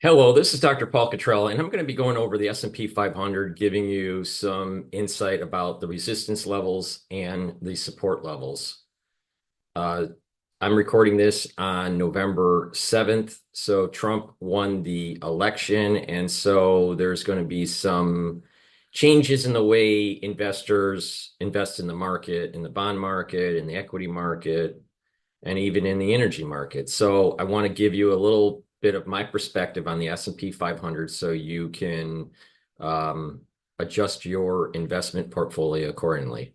Hello, this is Dr. Paul Cottrell, and I'm going to be going over the S&P 500, giving you some insight about the resistance levels and the support levels. Uh, I'm recording this on November 7th, so Trump won the election, and so there's going to be some changes in the way investors invest in the market, in the bond market, in the equity market, and even in the energy market. So I want to give you a little bit of my perspective on the S&P 500 so you can um, adjust your investment portfolio accordingly.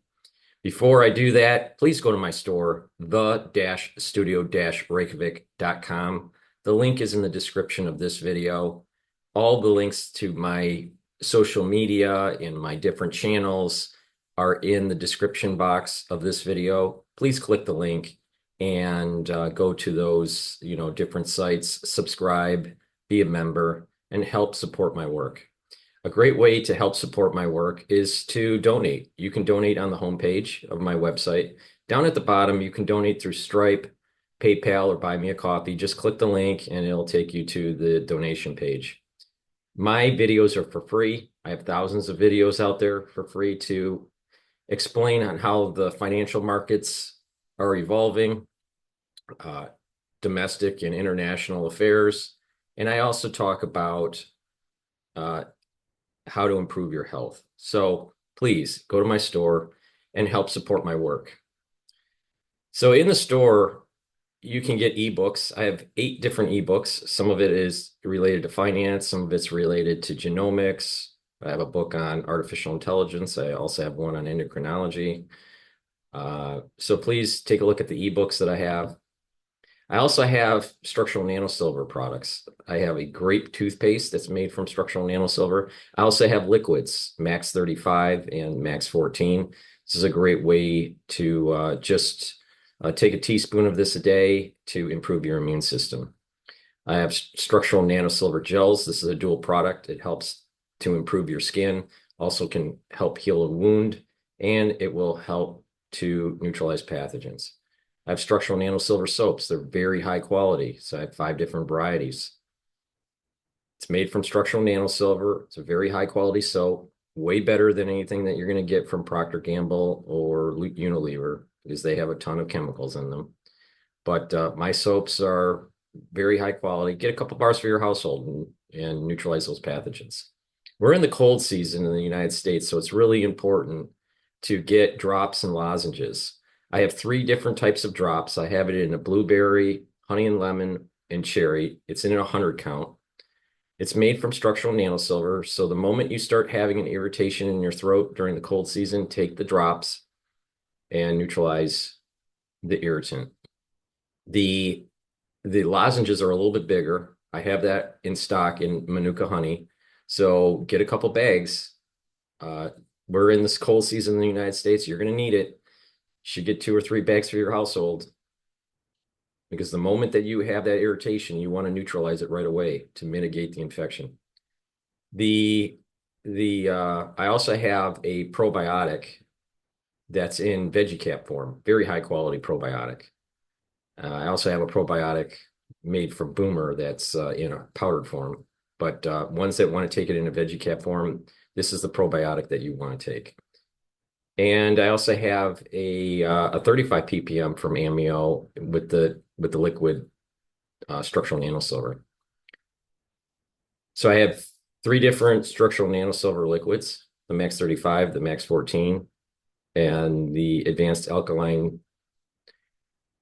Before I do that, please go to my store, the-studio-reykjavik.com. The link is in the description of this video. All the links to my social media and my different channels are in the description box of this video. Please click the link and go to those, different sites, subscribe, be a member, and help support my work. A great way to help support my work is to donate. You can donate on the homepage of my website. Down at the bottom, you can donate through Stripe, PayPal, or buy me a coffee. Just click the link and it'll take you to the donation page. My videos are for free. I have thousands of videos out there for free to explain on how the financial markets are evolving, uh, domestic and international affairs. And I also talk about uh, how to improve your health. So please go to my store and help support my work. So in the store, you can get ebooks. I have 8 different ebooks. Some of it is related to finance, some of it's related to genomics. I have a book on artificial intelligence. I also have one on endocrinology. So please take a look at the ebooks that I have. I also have structural nanosilver products. I have a grape toothpaste that's made from structural nanosilver. I also have liquids, Max 35 and Max 14. This is a great way to just take a teaspoon of this a day to improve your immune system. I have structural nanosilver gels. This is a dual product. It helps to improve your skin, also can help heal a wound, and it will help to neutralize pathogens. I have structural nanosilver soaps. They're very high quality. So I have 5 different varieties. It's made from structural nanosilver. It's a very high quality soap, way better than anything that you're going to get from Procter & Gamble or Unilever because they have a ton of chemicals in them. But my soaps are very high quality. Get a couple bars for your household and neutralize those pathogens. We're in the cold season in the United States, so it's really important to get drops and lozenges. I have 3 different types of drops. I have it in a blueberry, honey and lemon, and cherry. It's in a 100 count. It's made from structural nanosilver. So the moment you start having an irritation in your throat during the cold season, take the drops and neutralize the irritant. The lozenges are a little bit bigger. I have that in stock in Manuka honey. So get a couple bags. We're in this cold season in the United States. You're going to need it. You should get 2 or 3 bags for your household because the moment that you have that irritation, you want to neutralize it right away to mitigate the infection. I also have a probiotic that's in veggie cap form, very high quality probiotic. I also have a probiotic made from Boomer that's in a powdered form. But ones that want to take it in a veggie cap form, this is the probiotic that you want to take. And I also have a 35 ppm from Amio with the liquid structural nanosilver. So I have 3 different structural nanosilver liquids: the Max 35, the Max 14, and the advanced alkaline.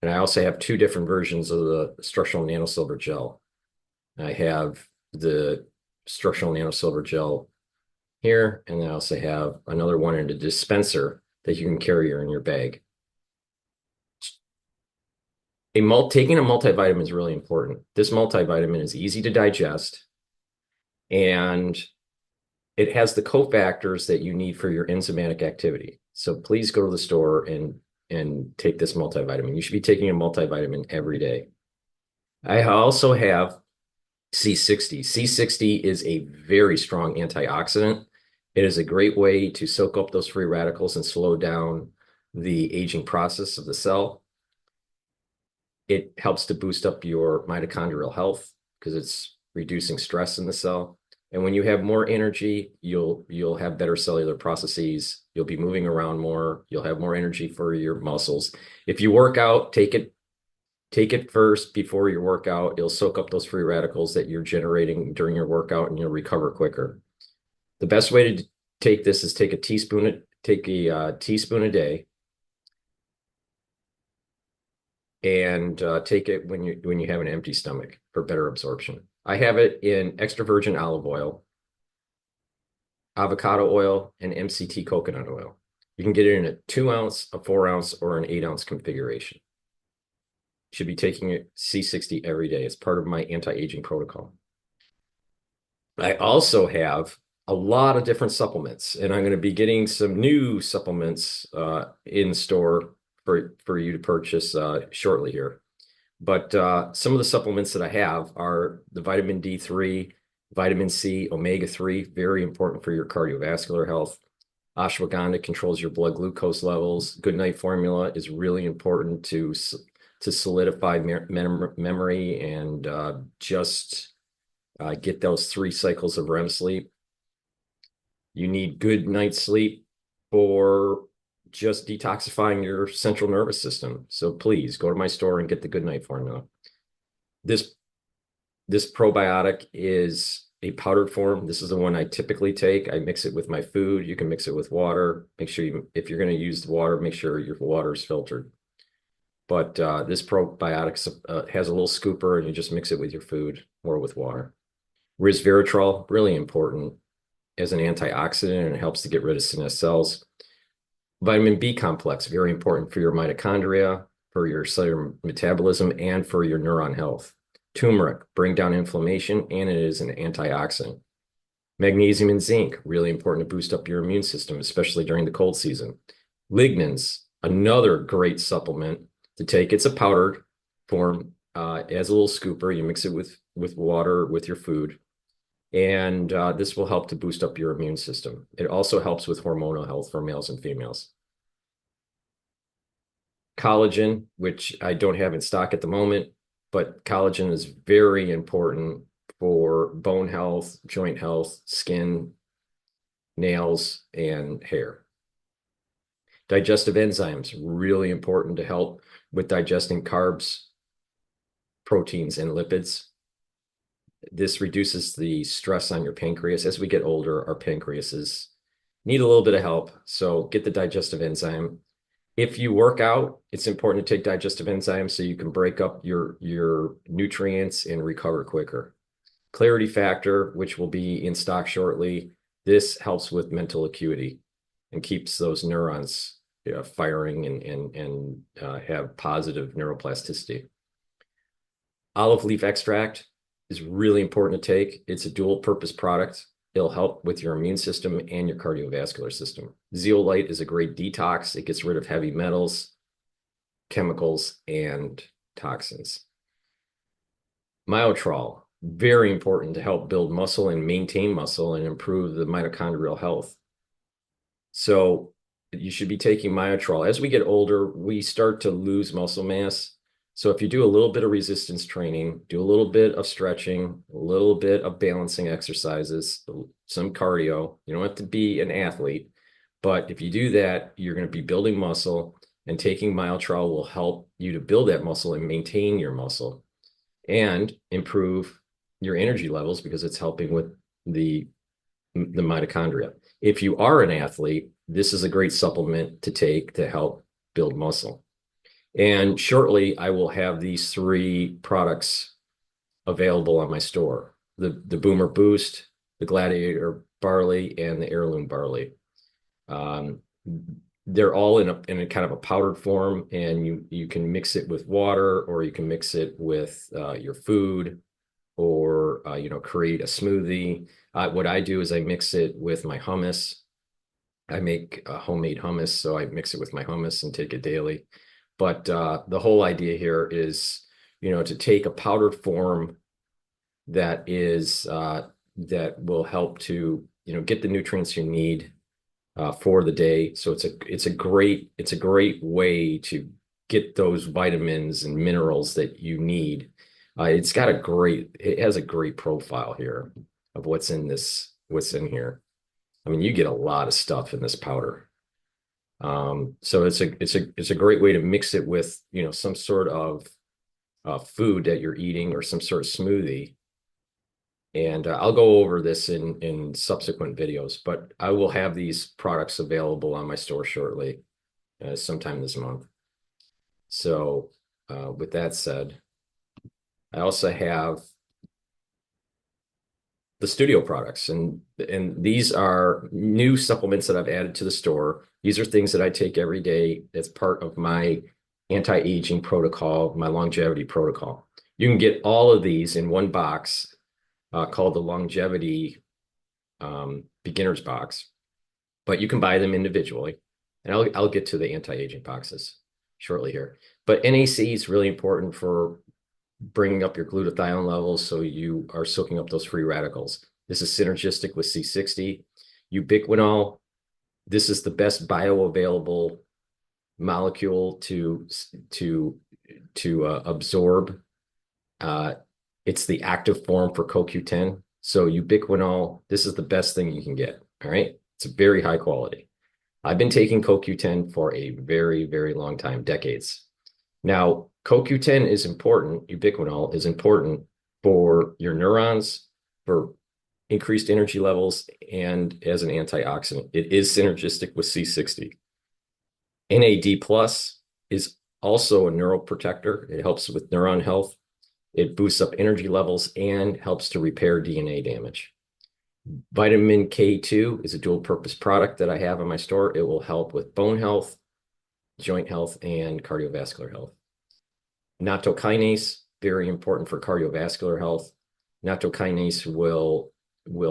And I also have 2 different versions of the structural nanosilver gel. I have the structural nanosilver gel here, and I also have another one in a dispenser that you can carry in your bag. Taking a multivitamin is really important. This multivitamin is easy to digest, and it has the cofactors that you need for your enzymatic activity. So please go to the store and take this multivitamin. You should be taking a multivitamin every day. I also have C60. C60 is a very strong antioxidant. It is a great way to soak up those free radicals and slow down the aging process of the cell. It helps to boost up your mitochondrial health because it's reducing stress in the cell. And when you have more energy, you'll have better cellular processes. You'll be moving around more. You'll have more energy for your muscles. If you work out, take it first before your workout. It'll soak up those free radicals that you're generating during your workout, and you'll recover quicker. The best way to take this is take a teaspoon a day, and take it when you have an empty stomach for better absorption. I have it in extra virgin olive oil, avocado oil, and MCT coconut oil. You can get it in a 2-ounce, a 4-ounce, or an 8-ounce configuration. Should be taking it C60 every day. It's part of my anti-aging protocol. I also have a lot of different supplements, and I'm going to be getting some new supplements in store for you to purchase shortly here. But some of the supplements that I have are the vitamin D3, vitamin C, omega-3, very important for your cardiovascular health. Ashwagandha controls your blood glucose levels. Good night formula is really important to solidify memory and just get those 3 cycles of REM sleep. You need good night's sleep for just detoxifying your central nervous system. So please go to my store and get the good night formula. This probiotic is a powdered form. This is the one I typically take. I mix it with my food. You can mix it with water. Make sure if you're going to use the water, make sure your water is filtered. But this probiotic has a little scooper, and you just mix it with your food or with water. Resveratrol, really important as an antioxidant, and it helps to get rid of senescent cells. Vitamin B complex, very important for your mitochondria, for your cellular metabolism, and for your neuron health. Turmeric, bring down inflammation, and it is an antioxidant. Magnesium and zinc, really important to boost up your immune system, especially during the cold season. Lignans, another great supplement to take. It's a powdered form, as a little scooper. You mix it with water, with your food. And this will help to boost up your immune system. It also helps with hormonal health for males and females. Collagen, which I don't have in stock at the moment, but collagen is very important for bone health, joint health, skin, nails, and hair. Digestive enzymes, really important to help with digesting carbs, proteins, and lipids. This reduces the stress on your pancreas. As we get older, our pancreases need a little bit of help. So get the digestive enzyme. If you work out, it's important to take digestive enzymes so you can break up your nutrients and recover quicker. Clarity factor, which will be in stock shortly. This helps with mental acuity and keeps those neurons firing and have positive neuroplasticity. Olive leaf extract is really important to take. It's a dual purpose product. It'll help with your immune system and your cardiovascular system. Zeolite is a great detox. It gets rid of heavy metals, chemicals, and toxins. Myotrol, very important to help build muscle and maintain muscle and improve the mitochondrial health. So you should be taking myotrol. As we get older, we start to lose muscle mass. So if you do a little bit of resistance training, do a little bit of stretching, a little bit of balancing exercises, some cardio, you don't have to be an athlete, but if you do that, you're going to be building muscle, and taking myotrol will help you to build that muscle and maintain your muscle and improve your energy levels because it's helping with the mitochondria. If you are an athlete, this is a great supplement to take to help build muscle. And shortly, I will have these 3 products available on my store: the Boomer Boost, the Gladiator Barley, and the Heirloom Barley. They're all in a kind of a powdered form, and you can mix it with water, or you can mix it with your food, or create a smoothie. What I do is I mix it with my hummus. I make homemade hummus, so I mix it with my hummus and take it daily. But the whole idea here is, to take a powdered form that will help to, get the nutrients you need for the day. So it's a great way to get those vitamins and minerals that you need It has a great profile here of what's in here. I mean, you get a lot of stuff in this powder. So it's a great way to mix it with, some sort of food that you're eating or some sort of smoothie. And I'll go over this in subsequent videos, but I will have these products available on my store shortly, sometime this month. So with that said, I also have the studio products, and these are new supplements that I've added to the store. These are things that I take every day as part of my anti-aging protocol, my longevity protocol. You can get all of these in one box called the longevity beginner's box, but you can buy them individually. And I'll get to the anti-aging boxes shortly here. But NAC is really important for bringing up your glutathione levels so you are soaking up those free radicals. This is synergistic with C60. Ubiquinol, this is the best bioavailable molecule to absorb. It's the active form for CoQ10. So ubiquinol, this is the best thing you can get. All right. It's very high quality. I've been taking CoQ10 for a very, very long time, decades. Now, CoQ10 is important, ubiquinol is important for your neurons, for increased energy levels, and as an antioxidant. It is synergistic with C60. NAD plus is also a neuroprotector. It helps with neuron health. It boosts up energy levels and helps to repair DNA damage. Vitamin K2 is a dual purpose product that I have in my store. It will help with bone health, joint health, and cardiovascular health. Nattokinase, very important for cardiovascular health. Nattokinase will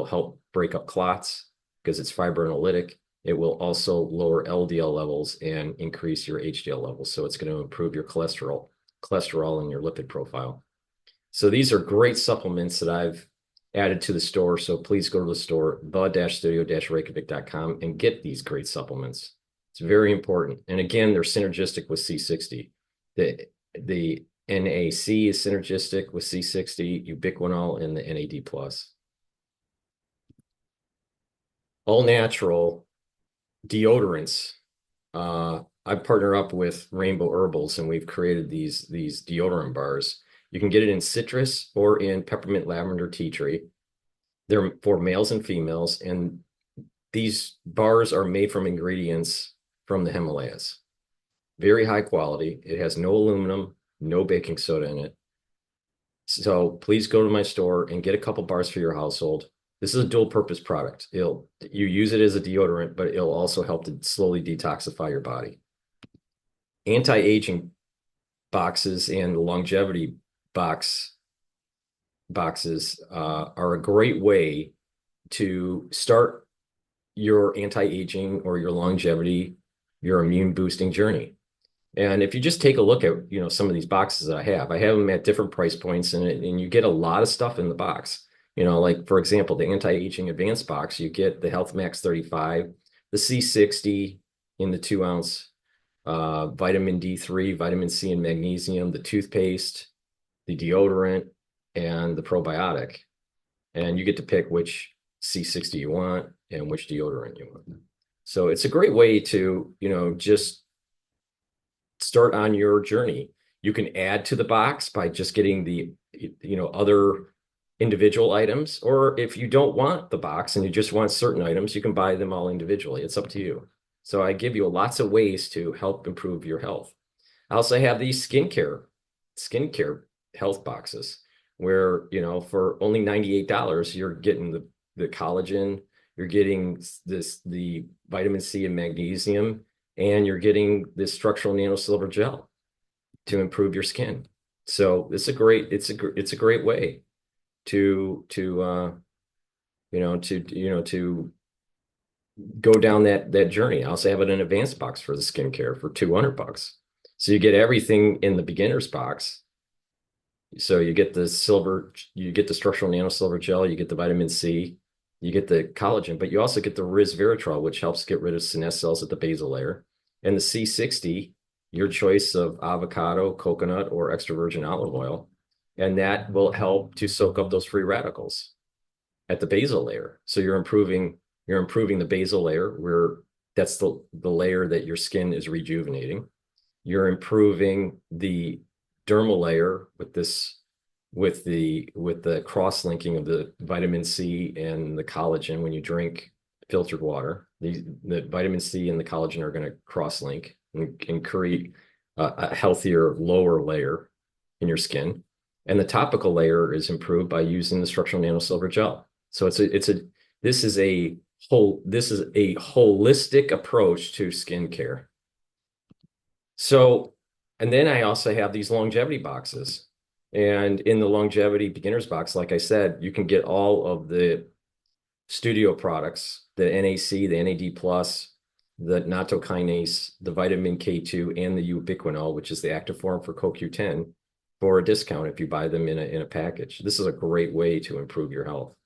help break up clots because it's fibrinolytic. It will also lower LDL levels and increase your HDL levels. So it's going to improve your cholesterol and your lipid profile. So these are great supplements that I've added to the store. So please go to the store, the-studio-reykjavik.com, and get these great supplements. It's very important. And again, they're synergistic with C60. The NAC is synergistic with C60, ubiquinol, and the NAD+. All natural deodorants. I partner up with Rainbow Herbals, and we've created these deodorant bars. You can get it in citrus or in peppermint lavender tea tree. They're for males and females, and these bars are made from ingredients from the Himalayas. Very high quality. It has no aluminum, no baking soda in it. So please go to my store and get a couple bars for your household. This is a dual purpose product. You use it as a deodorant, but it'll also help to slowly detoxify your body. Anti-aging boxes and longevity boxes are a great way to start your anti-aging or your longevity, your immune boosting journey. And if you just take a look at, some of these boxes that I have them at different price points, and you get a lot of stuff in the box. Like for example, the anti-aging advanced box, you get the Health Max 35, the C60 in the 2-ounce, vitamin D3, vitamin C and magnesium, the toothpaste, the deodorant, and the probiotic. And you get to pick which C60 you want and which deodorant you want. So it's a great way to, just start on your journey. You can add to the box by just getting the, other individual items, or if you don't want the box and you just want certain items, you can buy them all individually. It's up to you. So I give you lots of ways to help improve your health. I also have these skincare health boxes where, for only $98, you're getting the collagen, you're getting the vitamin C and magnesium, and you're getting this structural nanosilver gel to improve your skin. So it's a great way to go down that journey. I also have an advanced box for the skincare for $200. So you get everything in the beginner's box. So you get the structural nanosilver gel, you get the vitamin C, you get the collagen, but you also get the resveratrol, which helps get rid of senescent cells at the basal layer, and the C60, your choice of avocado, coconut, or extra virgin olive oil. And that will help to soak up those free radicals at the basal layer. So you're improving the basal layer, where that's the layer that your skin is rejuvenating. You're improving the dermal layer with the cross-linking of the vitamin C and the collagen. When you drink filtered water, the vitamin C and the collagen are going to cross-link and create a healthier lower layer in your skin. And the topical layer is improved by using the structural nanosilver gel. So this is a holistic approach to skincare. So, and then I also have these longevity boxes. And in the longevity beginners box, like I said, you can get all of the studio products, the NAC, the NAD plus, the nattokinase, the vitamin K2, and the ubiquinol, which is the active form for CoQ10, for a discount if you buy them in a package. This is a great way to improve your health.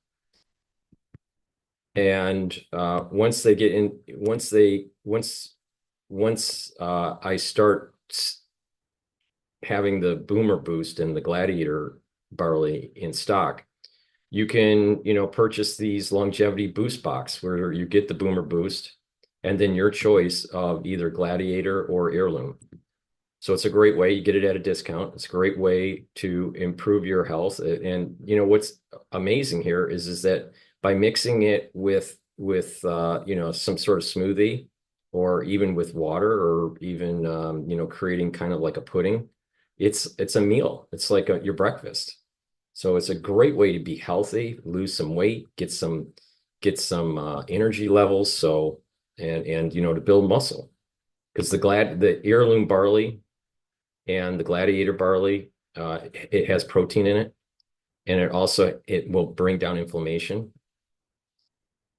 And once I start having the Boomer Boost and the Gladiator barley in stock, you can, purchase these longevity boost box where you get the Boomer Boost and then your choice of either Gladiator or Heirloom. So it's a great way. You get it at a discount. It's a great way to improve your health. And what's amazing here is that by mixing it with some sort of smoothie, or even with water, or even creating kind of like a pudding, it's a meal. It's like your breakfast. So it's a great way to be healthy, lose some weight, get some energy levels. So and to build muscle, because the Heirloom barley and the Gladiator barley, it has protein in it, and it will bring down inflammation,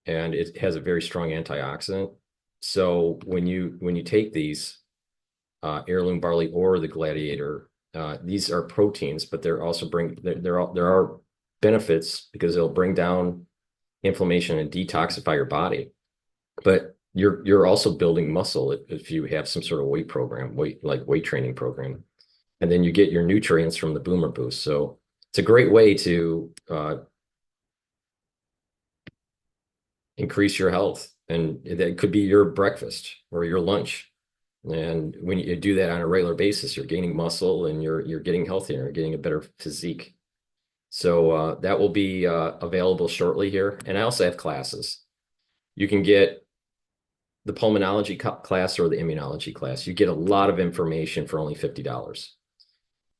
and it has a very strong antioxidant. So when you take these Heirloom barley or the Gladiator, these are proteins, but there are benefits, because it'll bring down inflammation and detoxify your body. But you're also building muscle if you have some sort of weight training program, and then you get your nutrients from the Boomer Boost. So it's a great way to increase your health, and that could be your breakfast or your lunch. And when you do that on a regular basis, you're gaining muscle, and you're getting healthier, you're getting a better physique. So that will be available shortly here. And I also have classes. You can get the pulmonology class or the immunology class. You get a lot of information for only $50.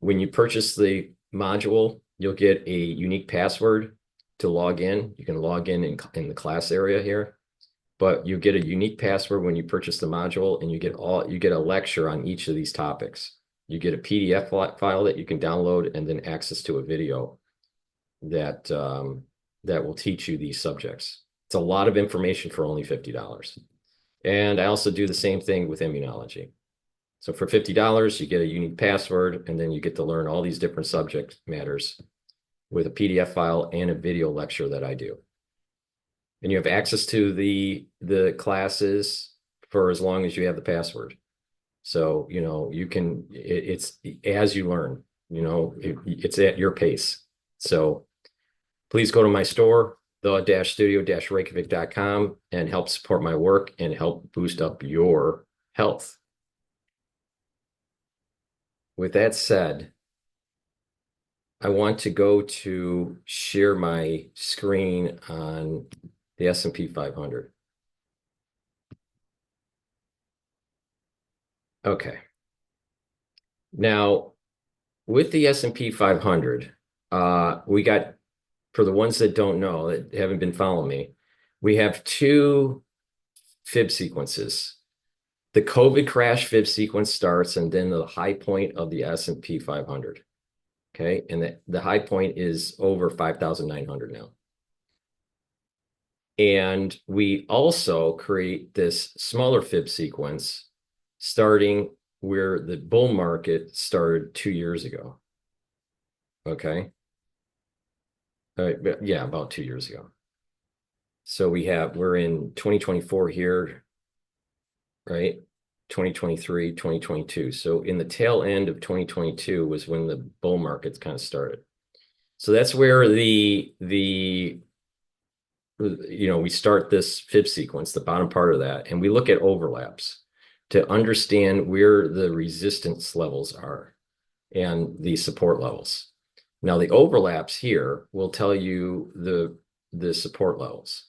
When you purchase the module, you'll get a unique password to log in. You can log in the class area here, but you get a unique password when you purchase the module, and you get a lecture on each of these topics. You get a PDF file that you can download, and then access to a video that will teach you these subjects. It's a lot of information for only $50. And I also do the same thing with immunology. So for $50, you get a unique password, and then you get to learn all these different subject matters with a PDF file and a video lecture that I do. And you have access to the classes for as long as you have the password. So, it's as you learn, it's at your pace. So please go to my store, the-studio-reykjavik.com, and help support my work and help boost up your health. With that said, I want to go to share my screen on the S&P 500. Okay. Now, with the S&P 500, we got, for the ones that don't know, that haven't been following me, we have two fib sequences. The COVID crash fib sequence starts, and then the high point of the S&P 500. Okay, and the high point is over 5,900 now. And we also create this smaller fib sequence starting where the bull market started 2 years ago. Okay. All right, yeah, about 2 years ago. So we're in 2024 here, right? 2023, 2022. So in the tail end of 2022 was when the bull markets kind of started. So that's where we start this fib sequence, the bottom part of that, and we look at overlaps to understand where the resistance levels are and the support levels. Now, the overlaps here will tell you the support levels,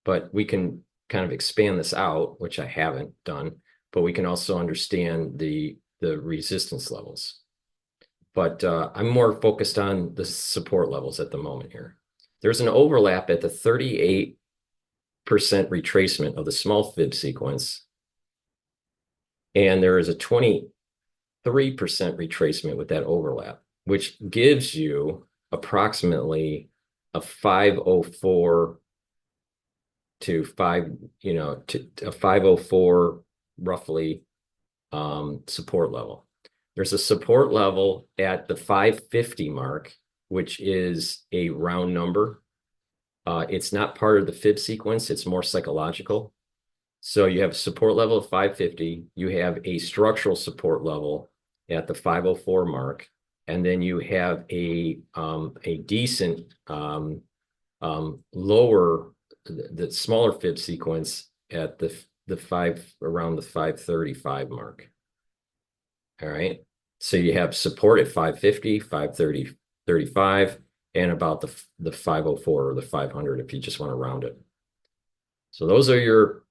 but we can kind of expand this out, which I haven't done, but we can also understand the resistance levels. But I'm more focused on the support levels at the moment here. There's an overlap at the 38% retracement of the small fib sequence, and there is a 23% retracement with that overlap, which gives you approximately a 504 to 504 roughly support level. There's a support level at the 550 mark, which is a round number. It's not part of the fib sequence. It's more psychological. So you have a support level of 550. You have a structural support level at the 504 mark. And then you have a decent lower, the smaller fib sequence at around the 535 mark. All right. So you have support at 550, 530, 35, and about the 504 or the 500 if you just want to round it. So those are your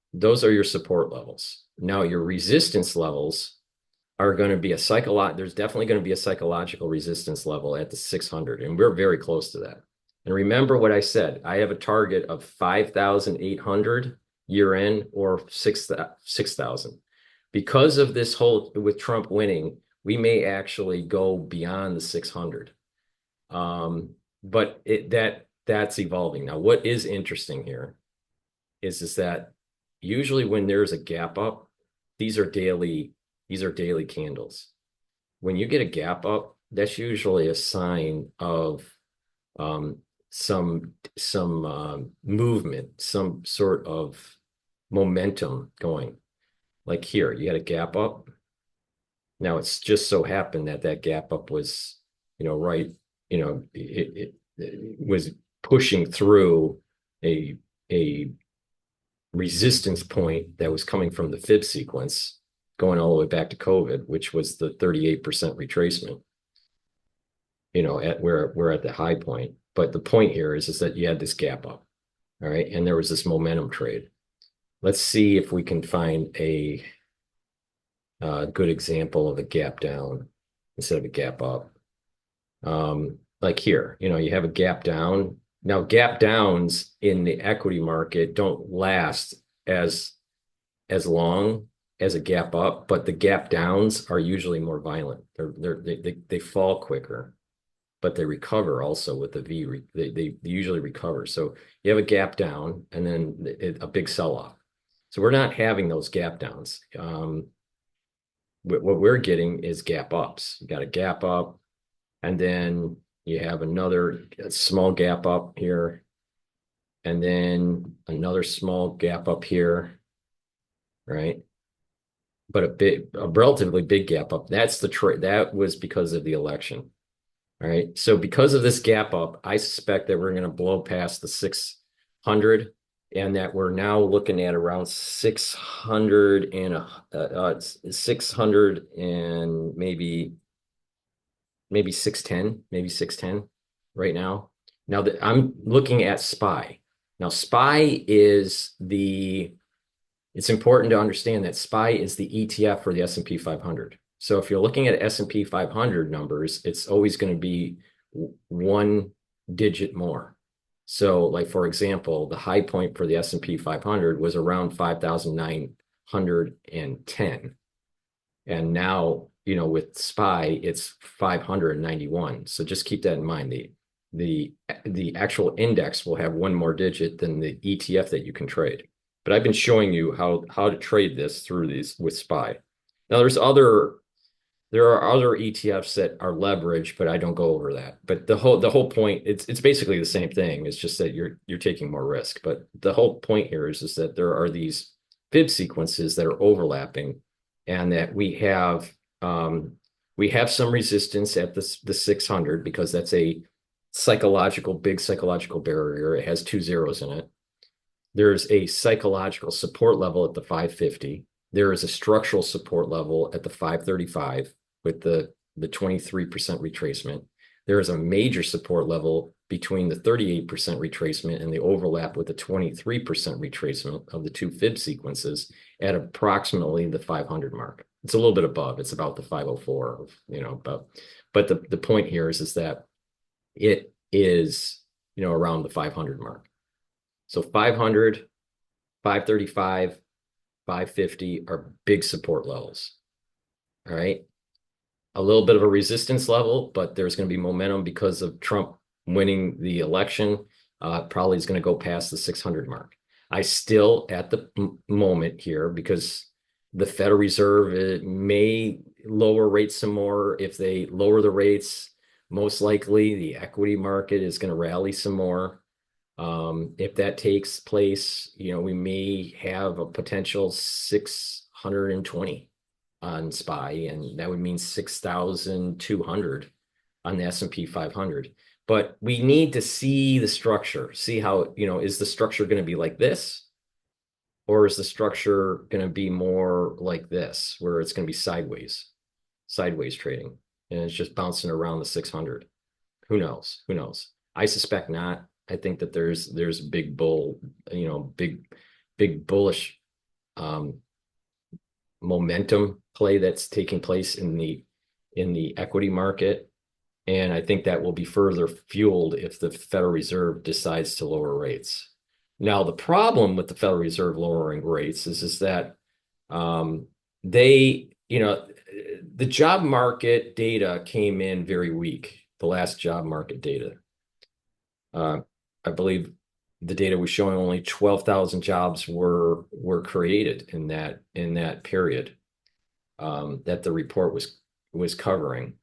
support levels. Now your resistance levels are going to be there's definitely going to be a psychological resistance level at the 600, and we're very close to that. And remember what I said, I have a target of 5,800 year end or 6,000. Because of this whole, with Trump winning, we may actually go beyond the 600. But that's evolving. Now, what is interesting here is that usually when there's a gap up, these are daily candles. When you get a gap up, that's usually a sign of some movement, some sort of momentum going. Like here, you had a gap up. Now it's just so happened that gap up was, right, it was pushing through a resistance point that was coming from the fib sequence, going all the way back to COVID, which was the 38% retracement, we're at the high point. But the point here is that you had this gap up, all right, and there was this momentum trade. Let's see if we can find a good example of a gap down instead of a gap up. Like here, you have a gap down. Now, gap downs in the equity market don't last as long as a gap up, but the gap downs are usually more violent. They fall quicker, but they recover also with the V. They usually recover. So you have a gap down and then a big sell-off. So we're not having those gap downs. What we're getting is gap ups. You got a gap up, and then you have another small gap up here, and then another small gap up here, right? But a relatively big gap up. That's the trade. That was because of the election. All right. So because of this gap up, I suspect that we're going to blow past the 600, and that we're now looking at around 600 and 600 and maybe 610 right now. Now that I'm looking at SPY. Now SPY is it's important to understand that SPY is the ETF for the S&P 500. So if you're looking at S&P 500 numbers, it's always going to be one digit more. So like, for example, the high point for the S&P 500 was around 5,910. And now, with SPY, it's 591. So just keep that in mind. The actual index will have one more digit than the ETF that you can trade. But I've been showing you how to trade this through these with SPY. Now there are other ETFs that are leveraged, but I don't go over that. But the whole point, it's basically the same thing. It's just that you're taking more risk. But the whole point here is that there are these fib sequences that are overlapping, and that we have some resistance at the 600, because that's a big psychological barrier. It has two zeros in it. There's a psychological support level at the 550. There is a structural support level at the 535 with the 23% retracement. There is a major support level between the 38% retracement and the overlap with the 23% retracement of the two fib sequences at approximately the 500 mark. It's a little bit above. It's about the 504, but the point here is that it is, around the 500 mark. So 500, 535, 550 are big support levels. All right. A little bit of a resistance level, but there's going to be momentum because of Trump winning the election. Probably is going to go past the 600 mark. I still, at the moment here, because the Federal Reserve may lower rates some more. If they lower the rates, most likely the equity market is going to rally some more. If that takes place, we may have a potential 620 on SPY, and that would mean 6,200 on the S&P 500. But we need to see the structure, see how, is the structure going to be like this? Or is the structure going to be more like this, where it's going to be sideways trading, and it's just bouncing around the 600? Who knows? Who knows? I suspect not. I think that there's big bullish momentum play that's taking place in the equity market. And I think that will be further fueled if the Federal Reserve decides to lower rates. Now, the problem with the Federal Reserve lowering rates is that the job market data came in very weak, the last job market data. I believe the data was showing only 12,000 jobs were created in that period that the report was covering,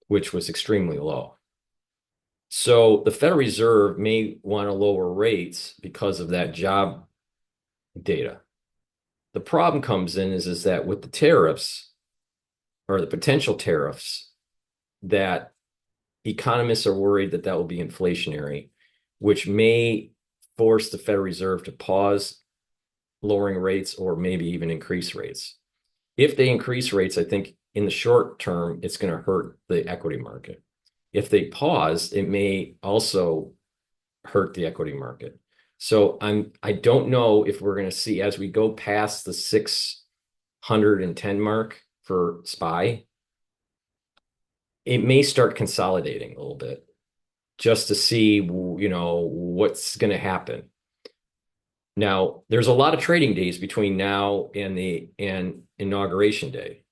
which was extremely low. So the Federal Reserve may want to lower rates because of that job data. The problem comes in is that with the tariffs, or the potential tariffs, that economists are worried that will be inflationary, which may force the Federal Reserve to pause lowering rates or maybe even increase rates. If they increase rates, I think in the short term, it's going to hurt the equity market. If they pause, it may also hurt the equity market. So I don't know if we're going to see, as we go past the 610 mark for SPY, it may start consolidating a little bit just to see, what's going to happen. Now, there's a lot of trading days between now and inauguration day,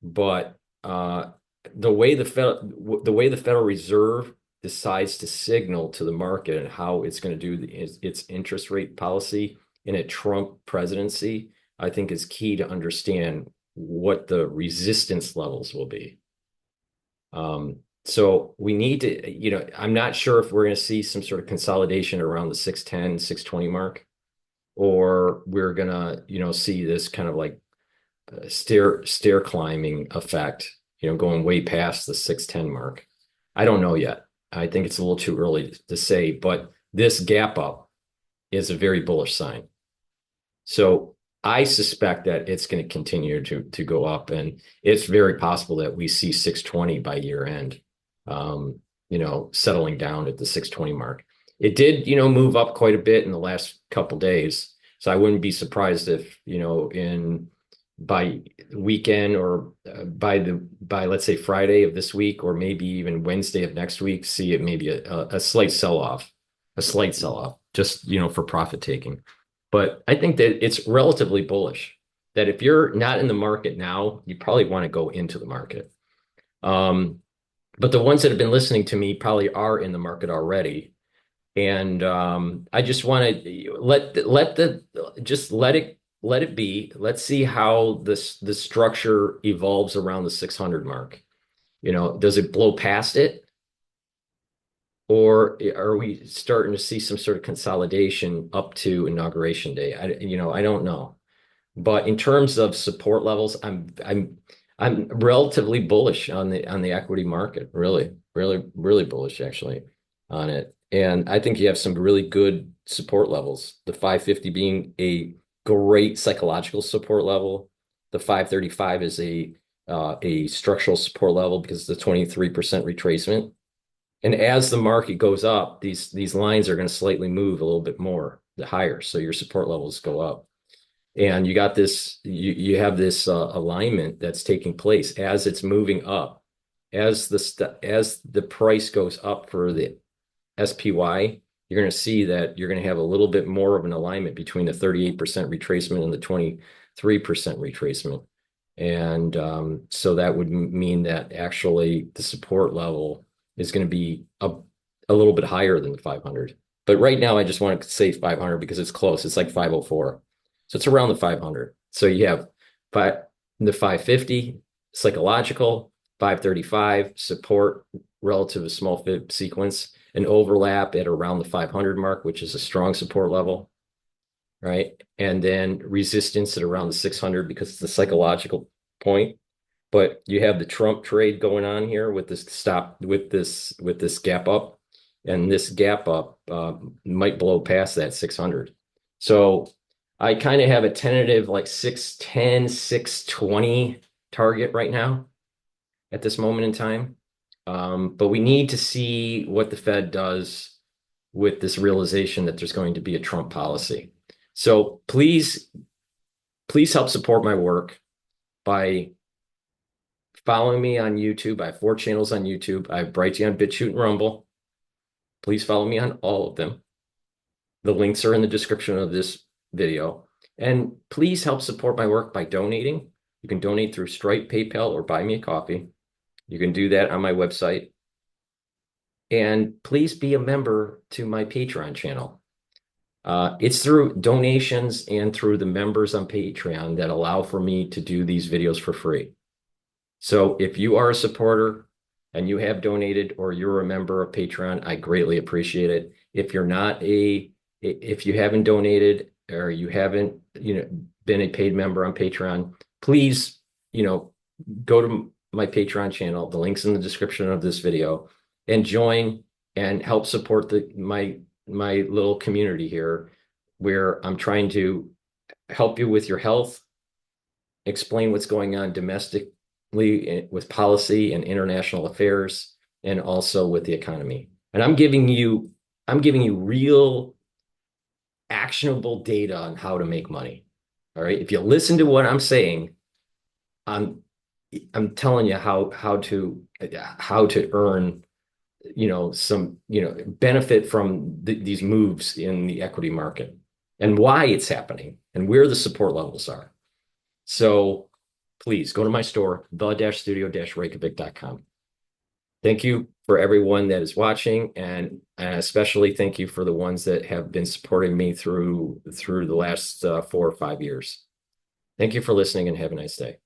but the way the Federal Reserve decides to signal to the market and how it's going to do its interest rate policy in a Trump presidency, I think is key to understand what the resistance levels will be. So we need to, I'm not sure if we're going to see some sort of consolidation around the 610, 620 mark, or we're going to, see this kind of like stair climbing effect, going way past the 610 mark. I don't know yet. I think it's a little too early to say, but this gap up is a very bullish sign. So I suspect that it's going to continue to go up, and it's very possible that we see 620 by year end, settling down at the 620 mark. It did, move up quite a bit in the last couple days. So I wouldn't be surprised if, by weekend or by let's say Friday of this week, or maybe even Wednesday of next week, see it maybe a slight sell-off, just, for profit taking. But I think that it's relatively bullish, that if you're not in the market now, you probably want to go into the market. But the ones that have been listening to me probably are in the market already. And I just want to let it be. Let's see how the structure evolves around the 600 mark. Does it blow past it? Or are we starting to see some sort of consolidation up to inauguration day? I don't know. But in terms of support levels, I'm relatively bullish on the equity market. Really, really, really bullish, actually. on it. And I think you have some really good support levels. The 550 being a great psychological support level. The 535 is a structural support level because of the 23% retracement. And as the market goes up, these lines are going to slightly move a little bit more, the higher. So your support levels go up. And you got this, you have this alignment that's taking place as it's moving up. As the price goes up for the SPY, you're going to see that you're going to have a little bit more of an alignment between the 38% retracement and the 23% retracement. And so that would mean that actually the support level is going to be a little bit higher than the 500. But right now, I just want to say 500 because it's close. It's like 504. So it's around the 500. So you have the 550 psychological, 535 support relative to small fib sequence, an overlap at around the 500 mark, which is a strong support level, right? And then resistance at around the 600 because it's the psychological point. But you have the Trump trade going on here with this gap up, and this gap up might blow past that 600. So I kind of have a tentative like 610, 620 target right now at this moment in time. But we need to see what the Fed does with this realization that there's going to be a Trump policy. So please help support my work by following me on YouTube. I have 4 channels on YouTube. I have Brighteon, Bitchute, and Rumble. Please follow me on all of them. The links are in the description of this video. And please help support my work by donating. You can donate through Stripe, PayPal, or buy me a coffee. You can do that on my website. And please be a member to my Patreon channel. It's through donations and through the members on Patreon that allow for me to do these videos for free. So if you are a supporter and you have donated or you're a member of Patreon, I greatly appreciate it. If you're not if you haven't donated or you haven't, been a paid member on Patreon, please, go to my Patreon channel. The link's in the description of this video, and join and help support my little community here, where I'm trying to help you with your health, explain what's going on domestically with policy and international affairs, and also with the economy. And I'm giving you real actionable data on how to make money. All right. If you listen to what I'm saying, I'm telling you how to earn, some, benefit from these moves in the equity market and why it's happening and where the support levels are. So please go to my store, the-studio-reykjavik.com. Thank you for everyone that is watching, and especially thank you for the ones that have been supporting me through the last 4 or 5 years. Thank you for listening, and have a nice day.